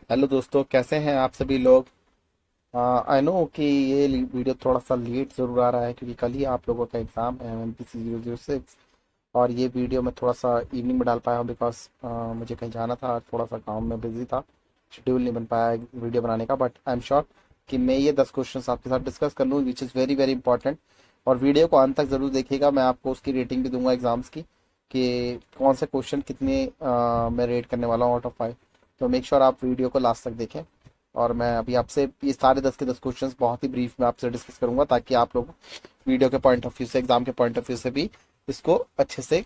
Hello दोस्तों, कैसे हैं आप सभी लोग। आई नो कि ये वीडियो थोड़ा सा लेट ज़रूर आ रहा है क्योंकि कल ही आप लोगों का एग्ज़ाम है MPC 006। और ये वीडियो मैं थोड़ा सा इवनिंग में डाल पाया हूँ बिकॉज मुझे कहीं जाना था, थोड़ा सा काम में बिजी था, शेड्यूल नहीं बन पाया वीडियो बनाने का। बट आई एम श्योर कि मैं ये 10 क्वेश्चन आपके साथ डिस्कस कर लूँ which is very very important. और वीडियो को अंत तक ज़रूर देखिएगा, मैं आपको उसकी रेटिंग भी दूंगा एग्जाम्स की कि कौन से क्वेश्चन कितने मैं रेट करने वाला हूँ आउट ऑफ 5। तो मेक श्योर आप वीडियो को लास्ट तक देखें। और मैं अभी आपसे ये सारे 10 के 10 क्वेश्चंस बहुत ही ब्रीफ में आपसे डिस्कस करूंगा ताकि आप लोग वीडियो के पॉइंट ऑफ व्यू से, एग्जाम के पॉइंट ऑफ व्यू से भी इसको अच्छे से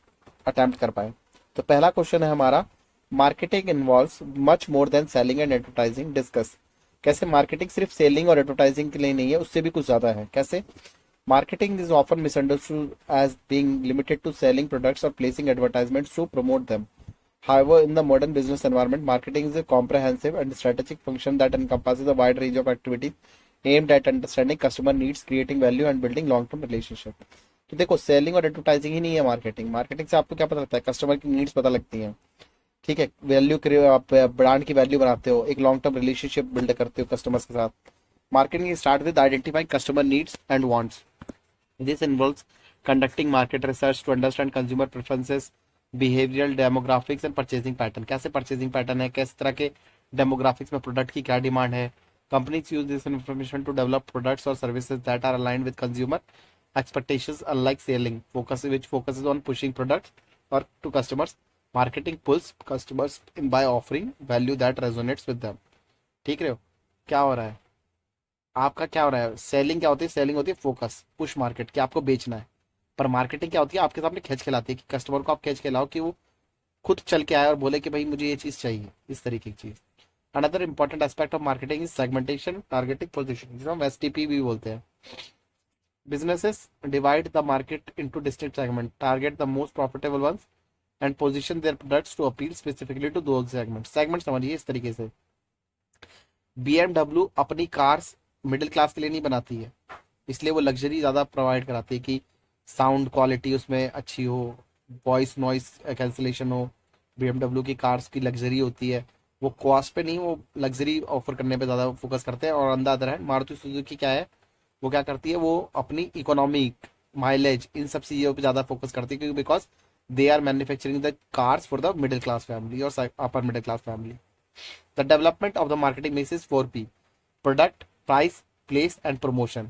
अटेम्प्ट कर पाए। तो पहला क्वेश्चन है हमारा, marketing involves much more than selling and advertising, discuss. कैसे मार्केटिंग सिर्फ सेलिंग और एडवर्टाइजिंग के लिए नहीं है, उससे भी कुछ ज्यादा है। कैसे marketing is often misunderstood as being limited to selling products और placing advertisements to promote them. However, in the modern business environment, marketing is a comprehensive and strategic function that encompasses a wide range of activities aimed at understanding customer needs, creating value, and building long-term relationship. तो देखो, selling और advertising ही नहीं है marketing. Marketing से आपको क्या पता लगता है? कस्टमर की नीड्स पता लगती हैं। ठीक है, वैल्यू, आप ब्रांड की वैल्यू बनाते हो, एक लॉन्ग टर्म रिलेशनशिप बिल्ड करते हो कस्टमर्स के साथ। Marketing start with identifying customer needs and wants. This involves conducting market research to understand consumer preferences, behavioral demographics and purchasing pattern। कैसे purchasing pattern है, किस तरह के demographics में प्रोडक्ट की क्या डिमांड है। Companies use this information to develop products or services that are aligned with consumer expectations, unlike selling, which focuses on pushing products or to customers. Marketing pulls customers in by offering value that resonates with them। ठीक रहे हो? क्या हो रहा है आपका, क्या हो रहा है? सेलिंग क्या होती है? सेलिंग होती है फोकस, पुश मार्केट, कि आपको बेचना है। पर मार्केटिंग क्या होती है? आपके सामने खींच के लाती है कि कस्टमर को आप खींच के लाओ कि वो खुद चल के आए और बोले कि भाई मुझे ये चीज चाहिए, इस तरीके की चीज। Another important aspect of marketing is segmentation, targeting, positioning, जिसे हम STP भी बोलते हैं। Businesses divide the market into distinct segments, target the most profitable ones, and position their products to appeal specifically to those segments। Segment समझिए इस तरीके से, BMW अपनी कार्स मिडिल क्लास के लिए नहीं बनाती है, इसलिए वो लग्जरी ज़्यादा प्रोवाइड कराती है कि साउंड क्वालिटी उसमें अच्छी हो, वॉइस नॉइस कैंसिलेशन हो। BMW की कार्स की लग्जरी होती है, वो कॉस्ट पे नहीं, वो लग्जरी ऑफर करने पे ज़्यादा फोकस करते हैं। और on the other hand Maruti Suzuki क्या है, वो क्या करती है, वो अपनी इकोनॉमिक, माइलेज, इन सब चीज़ों पे ज़्यादा फोकस करती है क्योंकि because they are manufacturing the cars for the middle class family और upper middle class family. The development of the marketing mix is 4P: product, price, place, and promotion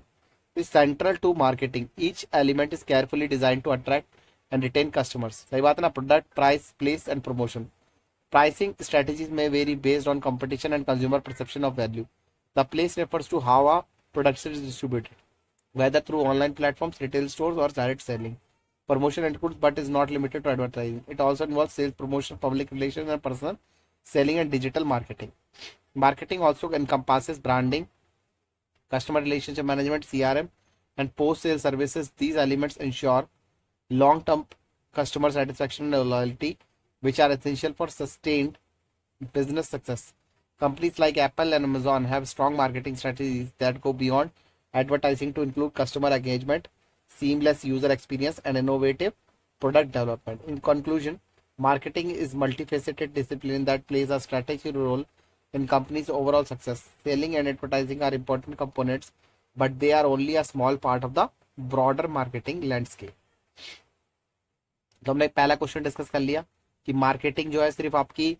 is central to marketing. Each element is carefully designed to attract and retain customers। सही बात है ना? Product, price, place and promotion. Pricing strategies may vary based on competition and consumer perception of value. The place refers to how a product is distributed, whether through online platforms, retail stores, or direct selling. Promotion includes but is not limited to advertising. It also involves sales promotion, public relations, and personal selling and digital marketing. Marketing also encompasses branding, customer relationship management, CRM, and post sale services. These elements ensure long term customer satisfaction and loyalty, which are essential for sustained business success. Companies like Apple and Amazon have strong marketing strategies that go beyond advertising to include customer engagement, seamless user experience, and innovative product development. In conclusion, marketing is multifaceted discipline that plays a strategic role in companies' overall success. Selling and advertising are important components, but they are only a small part of the broader marketing landscape। तो हमने पहला question discuss कर लिया कि marketing जो है सिर्फ आपकी,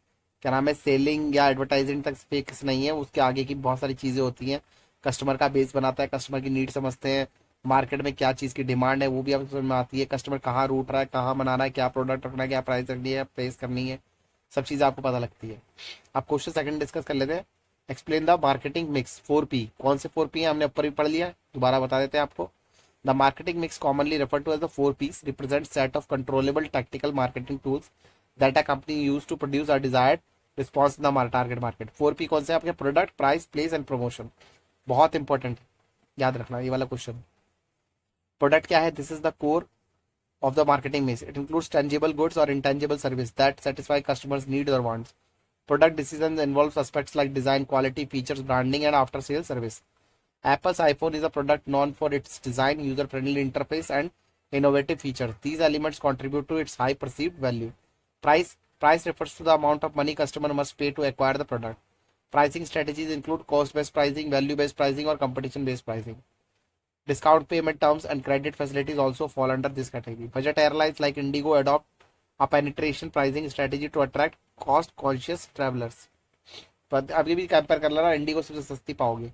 क्या नाम है, सेलिंग या एडवर्टाइजिंग तक फिक्स नहीं है, उसके आगे की बहुत सारी चीज़ें होती हैं। कस्टमर का बेस बनाता है, कस्टमर की नीड समझते हैं, मार्केट में क्या चीज़ की डिमांड है वो भी आपको समझ में आती है, कस्टमर कहाँ रूट रहा है, कहाँ बनाना है, क्या प्रोडक्ट रखना है, क्या प्राइस रखनी है, प्लेस करनी है, सब चीज़ें आपको पता लगती है। आप क्वेश्चन सेकंड डिस्कस कर लेते हैं। Explain the marketing mix 4P। कौन से 4P है हमने ऊपर भी पढ़ लिया है, दोबारा बता देते हैं आपको। The marketing mix, commonly referred to as the 4Ps, represents set of controllable tactical marketing tools that a company use to produce a desired response in the target market। 4P कौन से? आपके product, price, place and promotion. बहुत important, याद रखना ये वाला question. Product क्या है? This is the core of the marketing mix. It includes tangible goods or intangible service that satisfy customers' needs or wants. Product decisions involves aspects like design, quality, features, branding, and after-sales service. Apple's iPhone is a product known for its design, user-friendly interface, and innovative features. These elements contribute to its high perceived value. Price refers to the amount of money customer must pay to acquire the product. Pricing strategies include cost based pricing, value based pricing, or competition based pricing. Discount payment terms and credit facilities also fall under this category. Budget airlines like Indigo adopt a penetration pricing strategy to attract cost conscious travelers. पर अभी भी compare कर लेना, Indigo सबसे सस्ती पाओगे।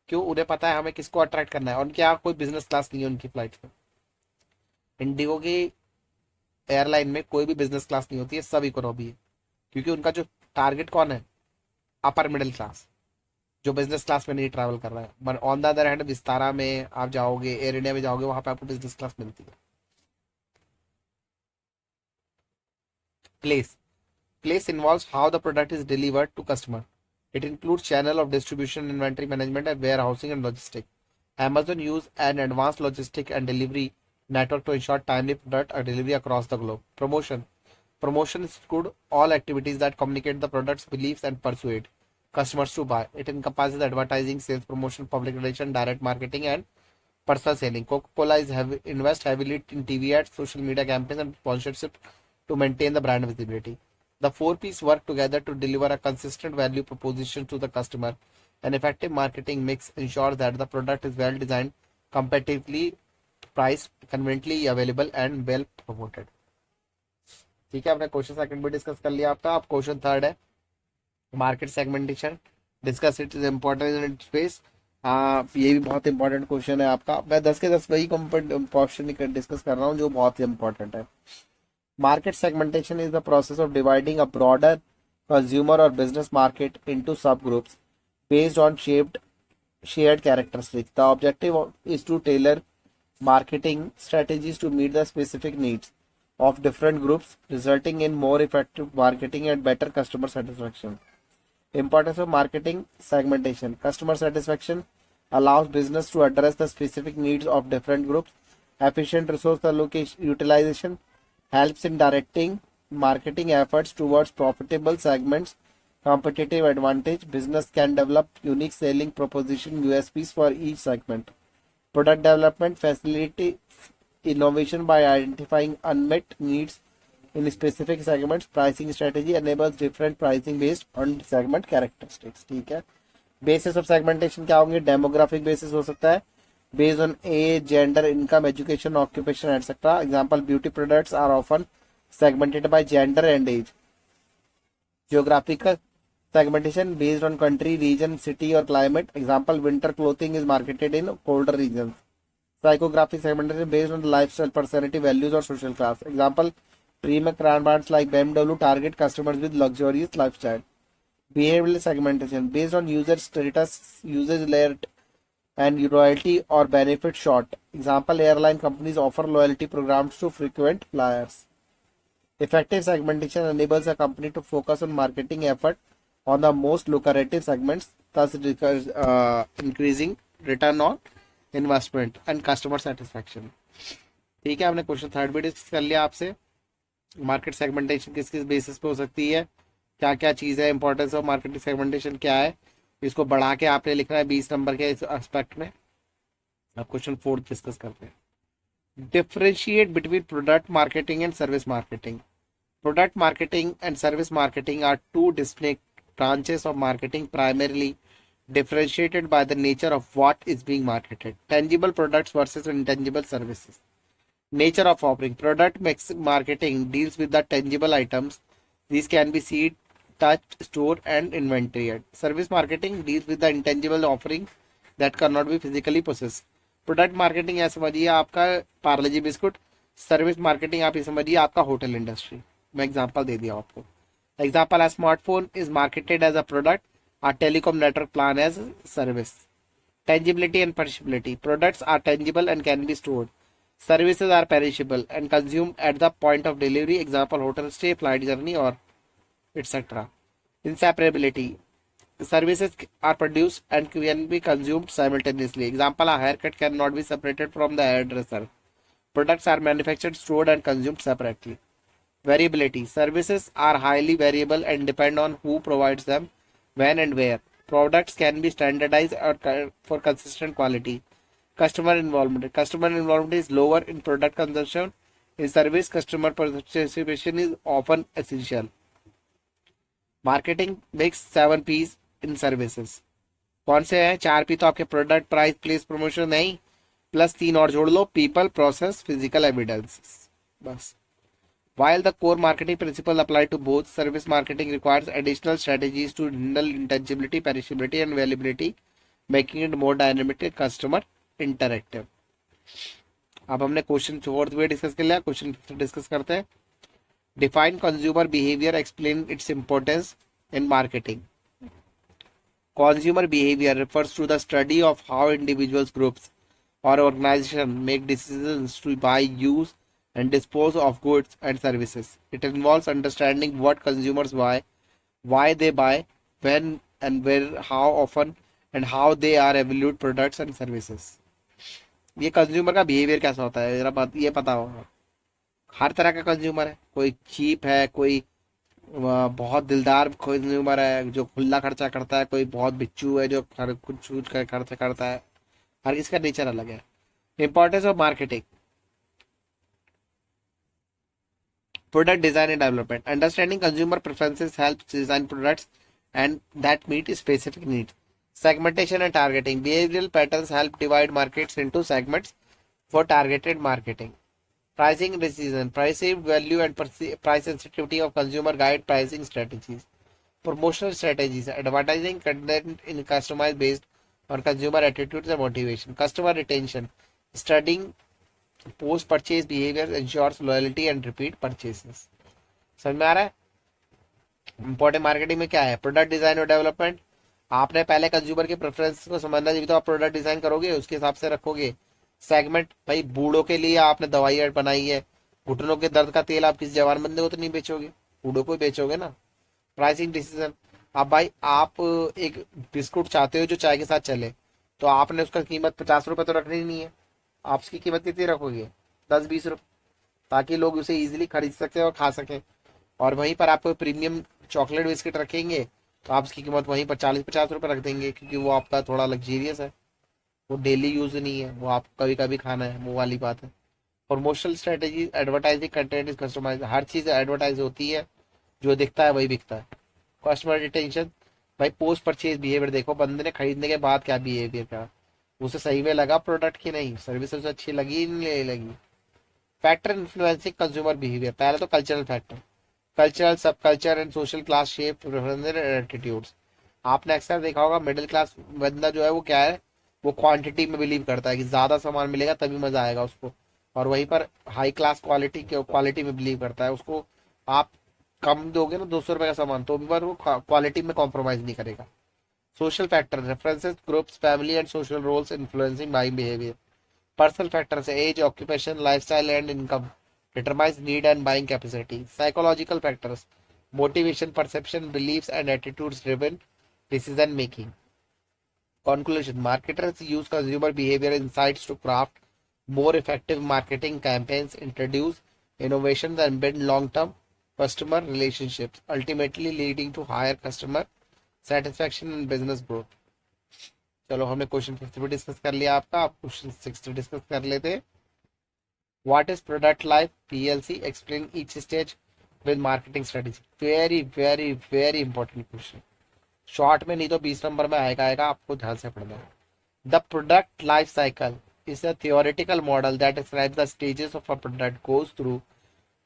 क्यों? उन्हें पता है हमें किसको अट्रैक्ट करना है, और उनके यहाँ कोई बिजनेस क्लास नहीं है उनकी फ्लाइट में। इंडिगो की एयरलाइन में कोई भी बिजनेस क्लास नहीं होती है, सब इकोनॉमी है। क्योंकि उनका जो टारगेट कौन है? अपर मिडिल क्लास, जो बिजनेस क्लास में नहीं ट्रैवल कर रहा है। But on the other hand Vistara में आप जाओगे, एयर इंडिया में जाओगे, वहां पे आपको बिजनेस क्लास मिलती है। Place Place involves how the product is delivered to customer. It includes channel of distribution, inventory management, and warehousing and logistics. Amazon use an advanced logistic and delivery network to ensure timely product delivery across the globe. Promotion. Promotions include all activities that communicate the product's beliefs and persuade customers to buy. It encompasses advertising, sales promotion, public relation, direct marketing, and personal selling. Coca-Cola invest heavily in TV ads, social media campaigns, and sponsorship to maintain the brand visibility. The four P's work together to deliver a consistent value proposition to the customer. An effective marketing mix ensures that the product is well designed, competitively priced, conveniently available, and well promoted. ठीक है, आपने question second भी discuss कर लिया आपका। अब question third है market segmentation, discuss it is important in space. ये भी बहुत इंपॉर्टेंट क्वेश्चन है आपका। मैं 10 के 10 वही क्वेश्चन डिस्कस कर रहा हूँ जो बहुत ही इंपॉर्टेंट है। Market segmentation is the process of dividing a broader consumer or business market into subgroups based on shared characteristics. The objective is to tailor marketing strategies to meet the specific needs of different groups, resulting in more effective marketing and better customer satisfaction. Importance of marketing segmentation. Customer satisfaction allows business to address the specific needs of different groups. Efficient resource allocation utilization helps in directing marketing efforts towards profitable segments. Competitive advantage. Business can develop unique selling proposition USPs for each segment. Product development facilitates innovation by identifying unmet needs in specific segments. Pricing strategy enables different pricing based on segment characteristics. ठीक है। Basis of segmentation क्या होंगे? Demographic basis हो सकता है, based on age, gender, income, education, occupation, etc. Example, beauty products are often segmented by gender and age. Geographical segmentation based on country, region, city, or climate. Example, winter clothing is marketed in colder regions. Psychographic segmentation based on the lifestyle, personality, values, or social class. Example, premium brands like BMW target customers with luxurious lifestyle. Behavioral segmentation based on user status, usage layer, and loyalty or benefit short. Example, airline companies offer loyalty programs to frequent flyers. Effective segmentation enables a company to focus on marketing effort on the most lucrative segments, thus increasing return on investment and customer satisfaction. ठीक है, हमने question third भी discuss कर लिया आपसे। Market segmentation किस किस basis पे हो सकती है, क्या क्या चीज़ है, इंपॉर्टेंस ऑफ मार्केट सेगमेंटेशन क्या है, इसको बढ़ा के आपने लिखना है 20 नंबर के इस एस्पेक्ट में। अब क्वेश्चन फोर्थ डिस्कस करते हैं। Differentiate between product marketing and service marketing. Product marketing and service marketing are two distinct branches of marketing, primarily differentiated by the nature of what is being marketed. Tangible products versus intangible services. Nature of offering. Product marketing deals with the tangible items. These can be seen, touched, stored, and inventoried. Service marketing deals with the intangible offering that cannot be physically possessed. Product marketing है समझिए आपका Parle G biscuit, service marketing आप ये समझिए आपका hotel industry. मैं example दे दिया आपको। Example, a smartphone is marketed as a product, a telecom network plan as service. Tangibility and perishability. Products are tangible and can be stored. Services are perishable and consumed at the point of delivery. Example, hotel stay, flight journey, or etc. Inseparability. Services are produced and can be consumed simultaneously. Example, a haircut cannot be separated from the hairdresser. Products are manufactured, stored, and consumed separately. Variability. Services are highly variable and depend on who provides them, when and where. Products can be standardized for consistent quality. Customer involvement. Customer involvement is lower in product consumption. In service, customer participation is often essential. Marketing makes 7 P's. In services. कौन से हैं? 4 P तो आपके product, price, place, promotion नहीं, plus 3 और जोड़ लो, people, process, physical evidence. बस। While the core marketing principle apply to both, service marketing requires additional strategies to handle intangibility, perishability, and availability, making it more dynamic and customer interactive. अब हमने question fourth भी discuss कर लिया, question fifth discuss करते हैं। Define consumer behaviour, explain its importance in marketing. Consumer behavior refers to the study of how individuals, groups, or organizations make decisions to buy, use, and dispose of goods and services. It involves understanding what consumers buy, why they buy, when and where, how often, and how they are evaluate products and services. ये consumer का behaviour कैसा होता है, जरा ये पता होगा। हर तरह का कंज्यूमर है, कोई चीप है, कोई बहुत दिलदार कंज्यूमर है जो खुला खर्चा करता है, कोई बहुत बिच्चू है जो कुछ छूट कर खर्चा करता है। हर किसका नेचर अलग है। Importance of marketing, product design and development. Understanding consumer preferences helps design products and that meet specific needs. Segmentation and targeting, behavioural patterns help divide markets into segments for targeted marketing. Pricing decision, perceived value and price sensitivity of consumer guide pricing strategies. Promotional strategies, advertising content in customized based on consumer attitudes and motivation. Customer retention, studying post purchase behavior ensures loyalty and repeat purchases. समझ में आ रहा है? Important marketing में क्या है? Product design और development. आपने पहले कंज्यूमर के प्रेफरेंस को समझना, जब तो आप प्रोडक्ट डिजाइन करोगे उसके हिसाब से रखोगे। सेगमेंट, भाई बूढ़ों के लिए आपने दवाई बनाई है, घुटनों के दर्द का तेल आप किसी जवान बंदे को तो नहीं बेचोगे, बूढ़ों को ही बेचोगे ना। प्राइसिंग डिसीजन, अब भाई आप एक बिस्कुट चाहते हो जो चाय के साथ चले, तो आपने उसका कीमत 50 रुपए तो रखनी नहीं है। आप उसकी कीमत कितनी रखोगे? 10-20 रुपए, ताकि लोग उसे इजिली खरीद सके और खा सके। और वहीं पर आप प्रीमियम चॉकलेट बिस्किट रखेंगे तो आप उसकी कीमत वहीं पर 40-50 रुपए रख देंगे, क्योंकि वो आपका थोड़ा लग्जेरियस है, वो डेली यूज नहीं है, वो आप कभी कभी खाना है, वो वाली बात है। Promotional strategy, advertising content is customise, हर चीज एडवर्टाइज होती है, जो दिखता है वही बिकता है। कस्टमर रिटेंशन, भाई पोस्ट परचेज बिहेवियर देखो, बंदे ने खरीदने के बाद क्या बिहेवियर करा, उसे सही में लगा प्रोडक्ट की नहीं, सर्विस उसे अच्छी लगी नहीं लगी। फैक्टर इन्फ्लुएंसिंग कंज्यूमर बिहेवियर, पहले तो कल्चरल फैक्टर, कल्चरल, सब culture and social class shape preferences and attitudes. आपने अक्सर देखा होगा मिडिल क्लास बंदा जो है वो क्या है, वो क्वांटिटी में बिलीव करता है कि ज्यादा सामान मिलेगा तभी मजा आएगा उसको। और वहीं पर हाई क्लास क्वालिटी में बिलीव करता है, उसको आप कम दोगे ना 200 रुपए का सामान तो भी पर वो क्वालिटी में कॉम्प्रोमाइज नहीं करेगा। Social factor, references, groups, family and social roles influencing buying behaviour. Personal factors, age, occupation, lifestyle and income determines need and buying capacity. Psychological factors, motivation, perception, beliefs and attitudes driven decision making. Conclusion, marketers use consumer behavior insights to craft more effective marketing campaigns, introduce innovations, and build long-term customer relationships, ultimately leading to higher customer satisfaction and business growth. चलो हमने question fifth भी discuss कर लिया आपका, आप question six discuss कर लेते हैं। What is product life PLC, explain each stage with marketing strategy. Very very very important question, short में नहीं तो 20 नंबर में आएगा, आपको ध्यान से पढ़ना है। The product life cycle is a theoretical model that describes the stages of a product goes through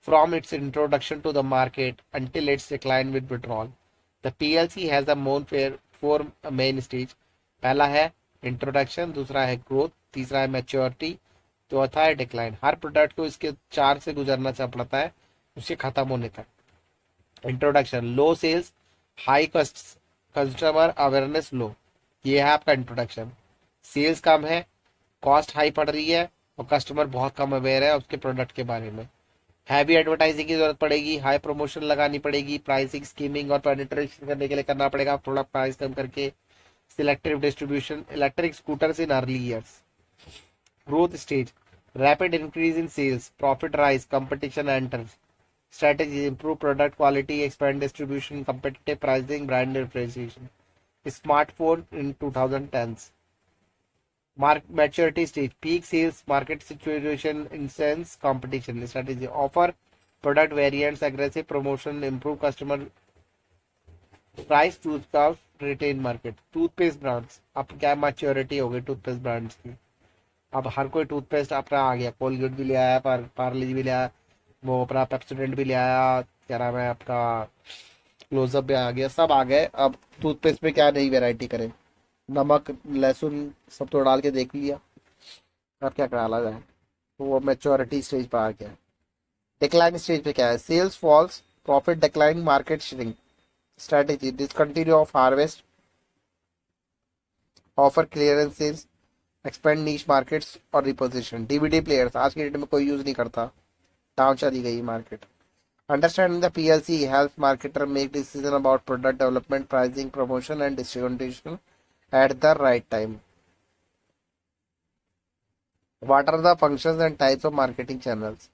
from its introduction to the market until its decline with withdrawal. The PLC has a four main stage. पहला है introduction, दूसरा है growth, तीसरा है maturity, चौथा है decline. हर product को इसके 4 से गुजरना पड़ता है उसके खत्म होने तक। इंट्रोडक्शन, लो सेल्स, हाई कस्ट, कस्टमर अवेयरनेस लो, ये है आपका इंट्रोडक्शन। सेल्स कम है, कॉस्ट हाई पड़ रही है और कस्टमर बहुत कम अवेयर है उसके प्रोडक्ट के बारे में। हैवी एडवर्टाइजिंग की जरूरत पड़ेगी, हाई प्रमोशन लगानी पड़ेगी, प्राइसिंग, स्कीमिंग और पेनिट्रेशन करने के लिए करना पड़ेगा थोड़ा प्राइस कम करके। Selective distribution, electric scooters in early years. Growth stage, rapid increase in sales, profit rise, competition enters. Strategies, improve product quality, expand distribution, competitive pricing, brand differentiation. Smartphone in 2010s. Maturity stage, peak sales, market situation, intense competition. Strategy, offer product variants, aggressive promotion, improve customer price toothpaste retain market, toothpaste brands, अब क्या maturity हो गई toothpaste brands की। अब हर कोई toothpaste अपना आ गया, Colgate भी ले आया, पार्ले भी ले आया, वो अपना पेप्सोडेंट भी ले आया, क्या नाम है आपका, क्लोजअप भी आ गया, सब आ गए। अब टूथपेस्ट में क्या नई वैरायटी करें, नमक लहसुन सब तो डाल के देख लिया, अब क्या डाला जाए। तो वो मैच्योरिटी स्टेज पर आ गया। डिक्लाइन स्टेज पे क्या है, sales falls, profit decline, market shrink, strategy discontinue of harvest, offer clearance sales, expand niche markets और रिपोजिशन। डीवीडी प्लेयर्स आज की डेट में कोई यूज नहीं करता, डाउन चली गई market. Understanding the PLC help marketer make decision about product development, pricing, promotion and distribution at the right time. What are the functions and types of marketing channels?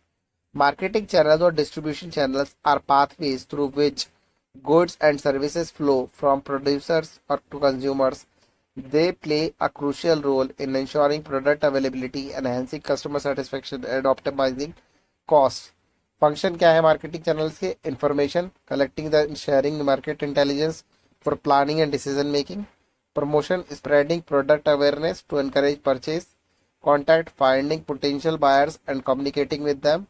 Marketing channels or distribution channels are pathways through which goods and services flow from producers or to consumers. They play a crucial role in ensuring product availability, enhancing customer satisfaction, and optimizing costs. Function क्या है marketing channels के, information collecting the sharing market intelligence for planning and decision making, promotion spreading product awareness to encourage purchase, contact finding potential buyers and communicating with them,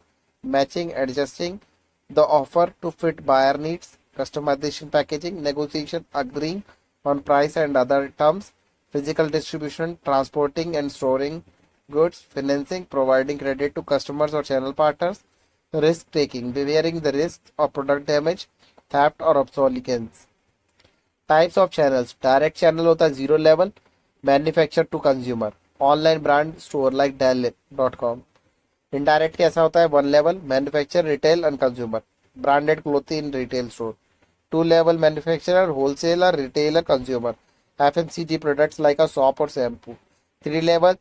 matching adjusting the offer to fit buyer needs, customization packaging, negotiation agreeing on price and other terms, physical distribution, transporting and storing goods, financing, providing credit to customers or channel partners, risk taking, bearing the risks of product damage, theft or obsolescence. Types of channels, direct channel होता है zero level, manufacture to consumer, online brand store like Dell.com। Indirect कैसा होता है, one level, manufacture retail and consumer, branded clothing retail store. Two level, manufacturer wholesaler retailer consumer, FMCG products like a soap और shampoo. Three level,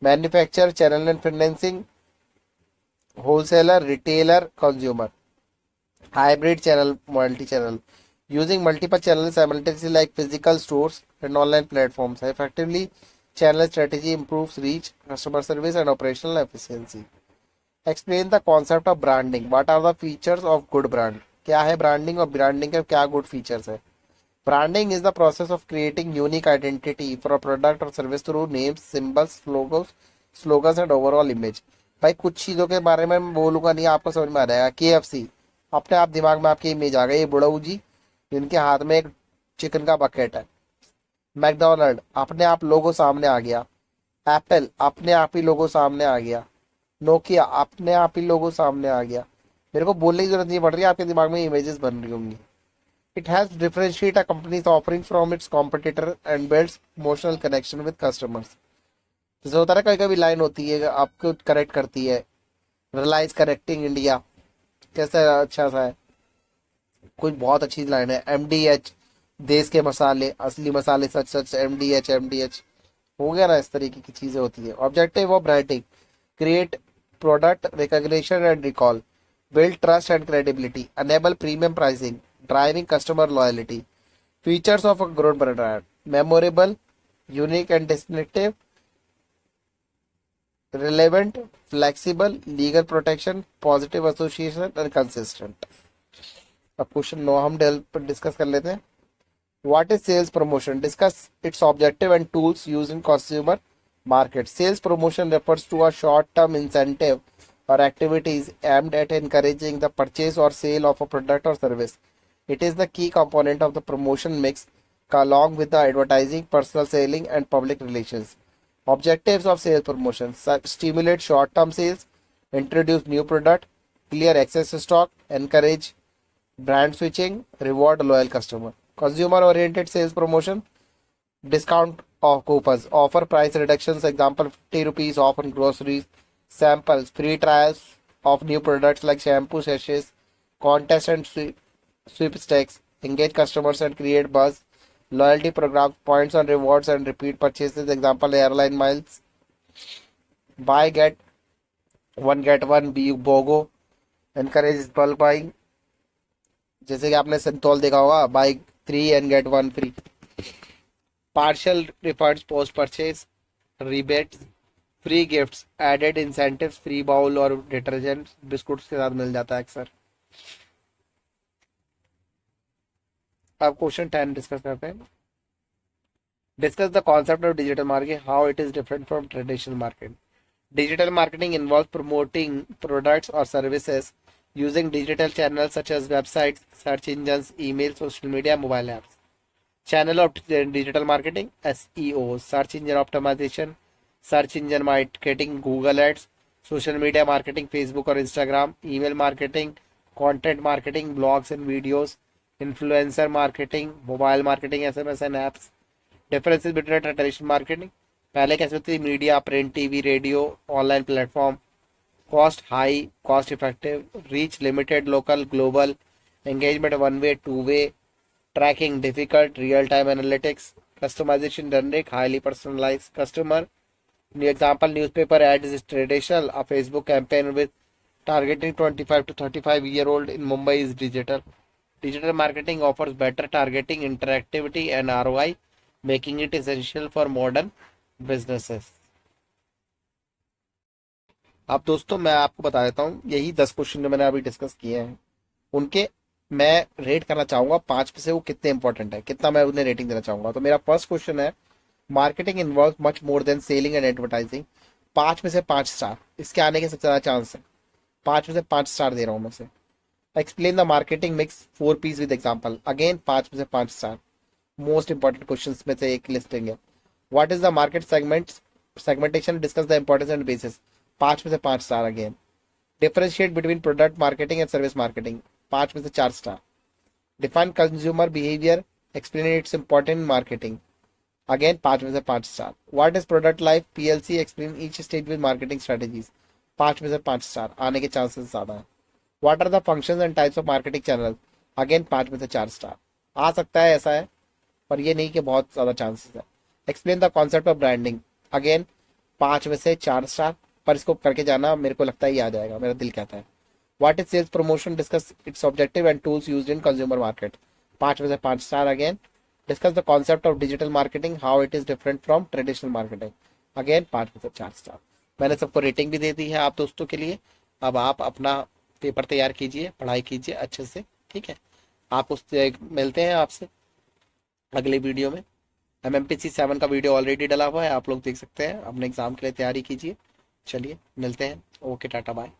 manufacture channel and financing, wholesaler retailer consumer. Hybrid channel, multi-channel, using multiple channels simultaneously like physical stores and online platforms. Effectively, channel strategy improves reach, customer service, and operational efficiency. Explain the concept of branding. What are the features of good brand? क्या है branding और branding के क्या good features है? Branding is the process of creating unique identity for a product or service through names, symbols, logos, slogans and overall image. भाई कुछ चीज़ों के बारे में मैं बोलूंगा नहीं, आपको समझ में आ जाएगा। KFC, अपने आप दिमाग में आपकी इमेज आ गई, ये बुढ़ऊ जी जिनके हाथ में एक चिकन का बकेट है। मैकडोनल्ड, अपने आप लोगो सामने आ गया। एप्पल, अपने आप ही लोगो सामने आ गया। नोकिया, अपने आप ही लोगो सामने आ गया। मेरे को बोलने की जरूरत नहीं पड़ रही, आपके दिमाग में इमेजेस बन रही होंगी। It helps differentiate a company's offering from its competitor and builds emotional connection with customers. जैसे होता है ना, कभी कभी लाइन होती है आपको करेक्ट करती है, रिलायंस करेक्टिंग इंडिया, कैसा अच्छा सा है, कुछ बहुत अच्छी लाइन है। MDH, देश के मसाले असली मसाले सच सच, MDH हो गया ना, इस तरीके की चीजें होती है। Objective of branding, create product recognition and recall, build trust and credibility, enable premium pricing, driving customer loyalty. Features of a good brand: memorable, unique and distinctive, relevant, flexible, legal protection, positive association and consistent. अब question 9 हम discuss कर लेते हैं। What is sales promotion? Discuss its objective and tools used in consumer market. Sales promotion refers to a short-term incentive or activities aimed at encouraging the purchase or sale of a product or service. It is the key component of the promotion mix along with the advertising, personal selling, and public relations. Objectives of sales promotion: stimulate short-term sales, introduce new product, clear excess stock, encourage brand switching, reward loyal customer. Consumer oriented sales promotion: discount of coupons, offer price reductions, example 50 rupees off on groceries, samples, free trials of new products like shampoo sachets, contest and sweepstakes, engage customers and create buzz, loyalty programs, points on rewards and repeat purchases, example airline miles, buy get one BOGO, encourage bulk buying, जैसे कि आपने संतोल देखा होगा, buy 3 and get 1 free. Partial refunds post purchase, rebates, free gifts, added incentives, free bowl और detergent biscuits के साथ मिल जाता है अक्सर। अब क्वेश्चन 10 डिस्कस करते हैं। Discuss the concept of digital marketing, how it is different from traditional marketing. Digital marketing involves promoting products or services using digital channels such as websites, search engines, email, social media, mobile apps. Channel of digital marketing, SEO, search engine optimization, search engine marketing, Google Ads, social media marketing, Facebook or Instagram, email marketing, content marketing, blogs and videos, influencer marketing, mobile marketing, SMS and apps. Differences between traditional marketing, पहले कैसे होती थी, media, print, TV, radio, online platform, cost high, cost effective, reach limited, local, global, engagement one way, two way, tracking difficult, real time analytics, customisation generic, highly personalise customer. New example, newspaper ad is traditional, a Facebook campaign with targeting 25 to 35 year old in Mumbai is digital. Digital marketing offers better targeting, interactivity and ROI, making it essential for modern businesses. अब दोस्तों मैं आपको बता देता हूँ, यही 10 question जो मैंने अभी डिस्कस किए हैं उनके मैं रेट करना चाहूंगा 5 में से वो कितने इंपॉर्टेंट है, कितना मैं उन्हें रेटिंग देना चाहूंगा। तो मेरा फर्स्ट क्वेश्चन है, marketing involve much more than selling and advertising. 5 में से 5 स्टार, इसके आने के सबसे ज्यादा चांस है। 5 में से 5 स्टार दे रहा हूँ मैं से। Explain the marketing mix 4 peace with example, again 5 में से 5 स्टार। मोस्ट इंपॉर्टेंट क्वेश्चन में से एक लिस्टिंग है। What is the market segmentation, discuss the importance and bases. 5 में से 5 star again. Differentiate between product marketing and service marketing. 5 में से 4 star. Define consumer behaviour, explain it's important marketing, again 5 में से 5 star. What is product life PLC, explain each stage with marketing strategies. 5 में से 5 star, आने के chances ज्यादा है। What are the functions and types of marketing channel, again 5 में से 4 स्टार। आ सकता है, ऐसा है, पर ये नहीं कि बहुत ज्यादा चांसेस है। Explain the concept of branding, again 5 में से 4 स्टार, पर इसको करके जाना, मेरे को लगता है ये आ जाएगा, मेरा दिल कहता है। What is sales promotion, discuss its objective and tools used in consumer market. 5 में से 5 star again. Discuss the concept of digital marketing, how it is different from traditional marketing, again 5 में से 4 स्टार। मैंने सबको रेटिंग भी दे दी है आप दोस्तों के लिए। अब आप अपना पेपर तैयार कीजिए, पढ़ाई कीजिए अच्छे से, ठीक है। आप उससे मिलते हैं आपसे अगले वीडियो में। MMPC 7 का वीडियो ऑलरेडी डला हुआ है, आप लोग देख सकते हैं। अपने एग्जाम के लिए तैयारी कीजिए। चलिए मिलते हैं, ओके, टाटा बाय।